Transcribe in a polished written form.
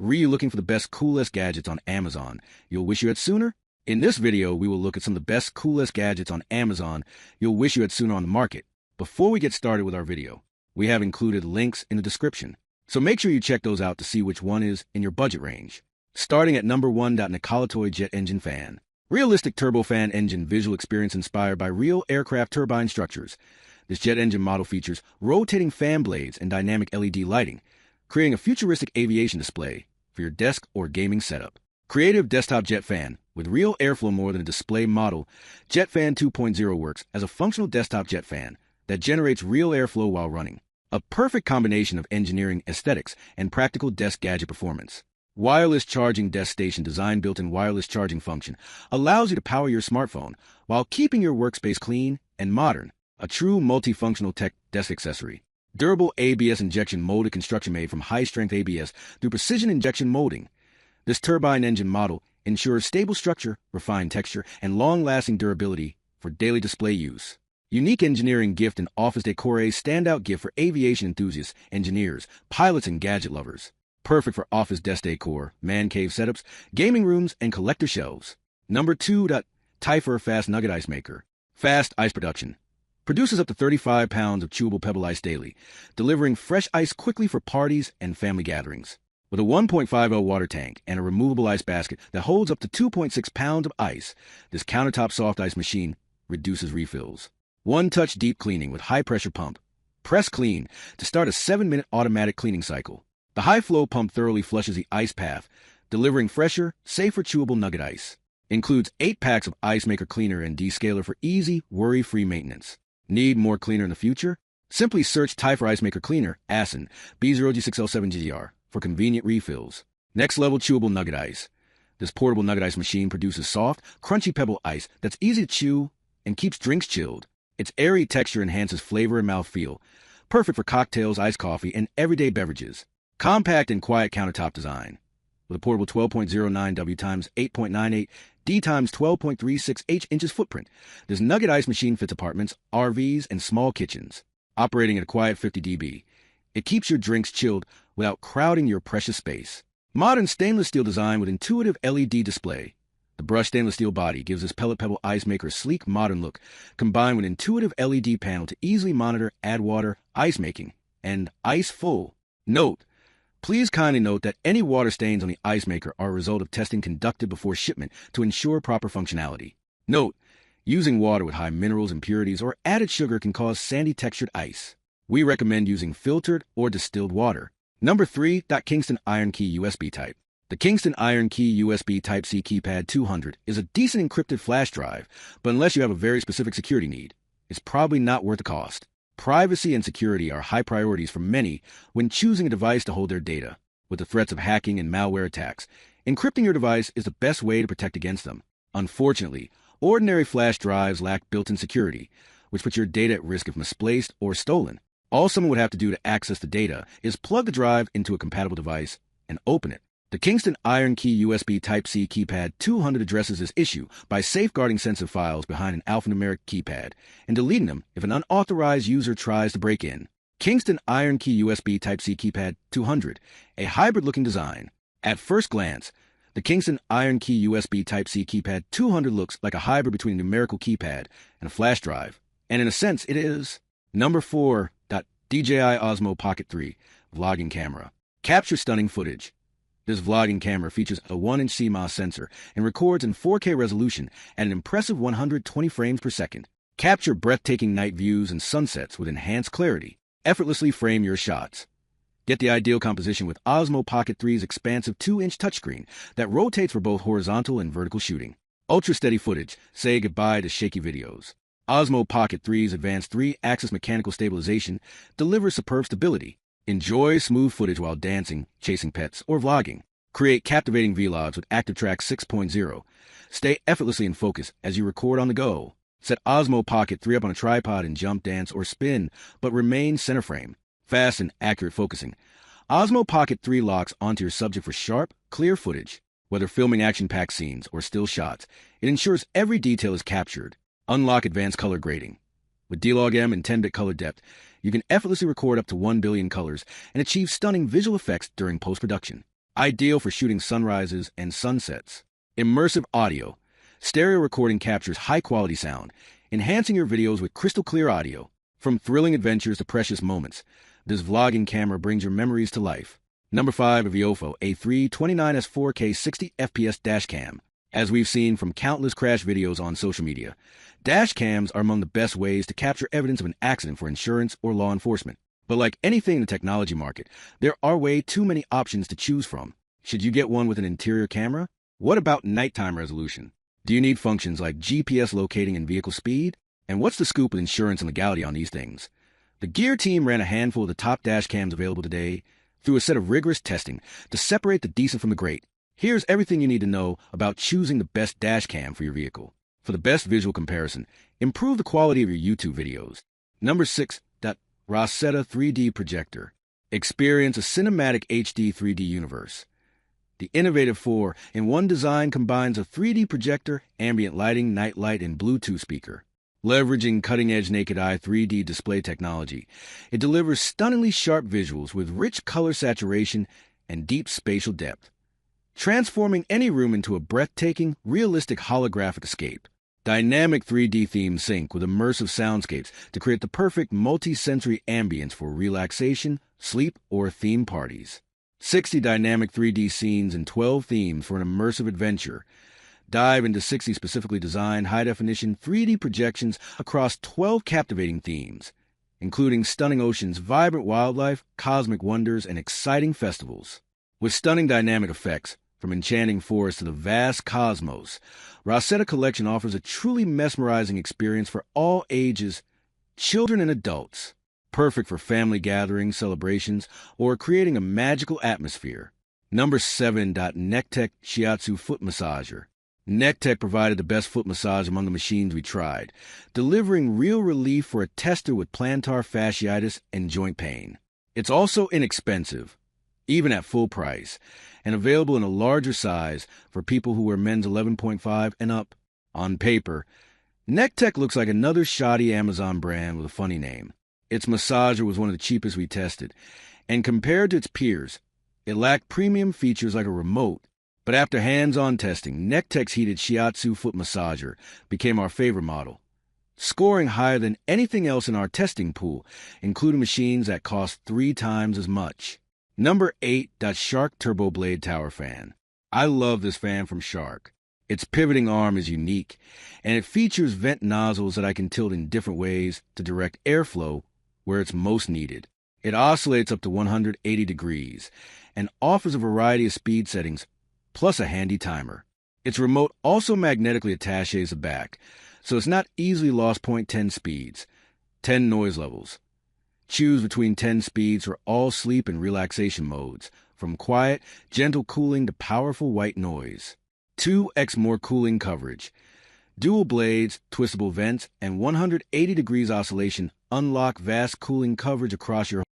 Looking for the best, coolest gadgets on Amazon you'll wish you had sooner? In this video, we will look at some of the best, coolest gadgets on Amazon you'll wish you had sooner on the market. Before we get started with our video, we have included links in the description, so make sure you check those out to see which one is in your budget range. Starting at number 1. Nikola Toy Jet Engine Fan. Realistic turbofan engine visual experience inspired by real aircraft turbine structures. This jet engine model features rotating fan blades and dynamic LED lighting, creating a futuristic aviation display for your desk or gaming setup. Creative desktop jet fan. With real airflow more than a display model, Jet Fan 2.0 works as a functional desktop jet fan that generates real airflow while running. A perfect combination of engineering aesthetics and practical desk gadget performance. Wireless charging desk station design. Built-in wireless charging function allows you to power your smartphone while keeping your workspace clean and modern. A true multifunctional tech desk accessory. Durable ABS injection molded construction made from high-strength ABS through precision injection molding. This turbine engine model ensures stable structure, refined texture, and long-lasting durability for daily display use. Unique engineering gift and office decor. A standout gift for aviation enthusiasts, engineers, pilots, and gadget lovers. Perfect for office desk decor, man cave setups, gaming rooms, and collector shelves. Number 2. Typher Fast Nugget Ice Maker. Fast ice production. Produces up to 35 pounds of chewable pebble ice daily, delivering fresh ice quickly for parties and family gatherings. With a 1.50 water tank and a removable ice basket that holds up to 2.6 pounds of ice, this countertop soft ice machine reduces refills. One-touch deep cleaning with high-pressure pump. Press clean to start a 7-minute automatic cleaning cycle. The high-flow pump thoroughly flushes the ice path, delivering fresher, safer chewable nugget ice. Includes 8 packs of ice maker cleaner and descaler for easy, worry-free maintenance. Need more cleaner in the future? Simply search Typher Ice Maker Cleaner, ASIN, B0G6L7GR for convenient refills. Next level chewable nugget ice. This portable nugget ice machine produces soft, crunchy pebble ice that's easy to chew and keeps drinks chilled. Its airy texture enhances flavor and mouthfeel, perfect for cocktails, iced coffee, and everyday beverages. Compact and quiet countertop design. With a portable 12.09 W x 8.98 D x 12.36 inches footprint, this nugget ice machine fits apartments, RVs, and small kitchens. Operating at a quiet 50 dB, it keeps your drinks chilled without crowding your precious space. Modern stainless steel design with intuitive LED display. The brushed stainless steel body gives this pellet pebble ice maker a sleek, modern look, combined with intuitive LED panel to easily monitor, add water, ice making, and ice full. Note: please kindly note that any water stains on the ice maker are a result of testing conducted before shipment to ensure proper functionality. Note: using water with high minerals, impurities, or added sugar can cause sandy textured ice. We recommend using filtered or distilled water. Number 3. Kingston IronKey USB Type. The Kingston IronKey USB Type-C Keypad 200 is a decent encrypted flash drive, but unless you have a very specific security need, it's probably not worth the cost. Privacy and security are high priorities for many when choosing a device to hold their data. With the threats of hacking and malware attacks, encrypting your device is the best way to protect against them. Unfortunately, ordinary flash drives lack built-in security, which puts your data at risk if misplaced or stolen. All someone would have to do to access the data is plug the drive into a compatible device and open it. The Kingston IronKey USB Type-C Keypad 200 addresses this issue by safeguarding sensitive files behind an alphanumeric keypad and deleting them if an unauthorized user tries to break in. Kingston IronKey USB Type-C Keypad 200, a hybrid-looking design. At first glance, the Kingston IronKey USB Type-C Keypad 200 looks like a hybrid between a numerical keypad and a flash drive, and in a sense it is. Number 4. DJI Osmo Pocket 3 Vlogging Camera. Capture stunning footage. This vlogging camera features a 1-inch CMOS sensor and records in 4K resolution at an impressive 120 frames per second. Capture breathtaking night views and sunsets with enhanced clarity. Effortlessly frame your shots. Get the ideal composition with Osmo Pocket 3's expansive 2-inch touchscreen that rotates for both horizontal and vertical shooting. Ultra-steady footage. Say goodbye to shaky videos. Osmo Pocket 3's advanced 3-axis mechanical stabilization delivers superb stability. Enjoy smooth footage while dancing, chasing pets, or vlogging. Create captivating vlogs with ActiveTrack 6.0. Stay effortlessly in focus as you record on the go. Set Osmo Pocket 3 up on a tripod and jump, dance, or spin, but remain center frame. Fast and accurate focusing. Osmo Pocket 3 locks onto your subject for sharp, clear footage. Whether filming action-packed scenes or still shots, it ensures every detail is captured. Unlock advanced color grading. With D-Log-M and 10-bit color depth, you can effortlessly record up to 1 billion colors and achieve stunning visual effects during post-production. Ideal for shooting sunrises and sunsets. Immersive audio. Stereo recording captures high-quality sound, enhancing your videos with crystal-clear audio. From thrilling adventures to precious moments, this vlogging camera brings your memories to life. Number 5, Viofo A3 29s 4K 60 FPS dashcam. As we've seen from countless crash videos on social media, dash cams are among the best ways to capture evidence of an accident for insurance or law enforcement. But like anything in the technology market, there are way too many options to choose from. Should you get one with an interior camera? What about nighttime resolution? Do you need functions like GPS locating and vehicle speed? And what's the scoop with insurance and legality on these things? The Gear team ran a handful of the top dash cams available today through a set of rigorous testing to separate the decent from the great. Here's everything you need to know about choosing the best dash cam for your vehicle. For the best visual comparison, improve the quality of your YouTube videos. Number 6, Rosetta 3D Projector. Experience a cinematic HD 3D universe. The innovative 4-in-1 design combines a 3D projector, ambient lighting, night light, and Bluetooth speaker. Leveraging cutting-edge naked-eye 3D display technology, it delivers stunningly sharp visuals with rich color saturation and deep spatial depth, transforming any room into a breathtaking, realistic holographic escape. Dynamic 3D themes sync with immersive soundscapes to create the perfect multi-sensory ambience for relaxation, sleep, or theme parties. 60 dynamic 3D scenes and 12 themes for an immersive adventure. Dive into 60 specifically designed high-definition 3D projections across 12 captivating themes, including stunning oceans, vibrant wildlife, cosmic wonders, and exciting festivals. With stunning dynamic effects, from enchanting forests to the vast cosmos, Rosetta Collection offers a truly mesmerizing experience for all ages, children and adults. Perfect for family gatherings, celebrations, or creating a magical atmosphere. Number 7, Nectech Shiatsu Foot Massager. Nectech provided the best foot massage among the machines we tried, delivering real relief for a tester with plantar fasciitis and joint pain. It's also inexpensive, even at full price, and available in a larger size for people who wear men's 11.5 and up. On paper, Nectech looks like another shoddy Amazon brand with a funny name. Its massager was one of the cheapest we tested, and compared to its peers, it lacked premium features like a remote. But after hands-on testing, Nectech's heated Shiatsu foot massager became our favorite model, scoring higher than anything else in our testing pool, including machines that cost 3 times as much. Number 8, Shark TurboBlade Tower Fan. I love this fan from Shark. Its pivoting arm is unique, and it features vent nozzles that I can tilt in different ways to direct airflow where it's most needed. It oscillates up to 180 degrees and offers a variety of speed settings, plus a handy timer. Its remote also magnetically attaches the back, so it's not easily lost. 10 speeds, 10 noise levels. Choose between 10 speeds for all sleep and relaxation modes, from quiet, gentle cooling to powerful white noise. 2x more cooling coverage. Dual blades, twistable vents, and 180 degrees oscillation unlock vast cooling coverage across your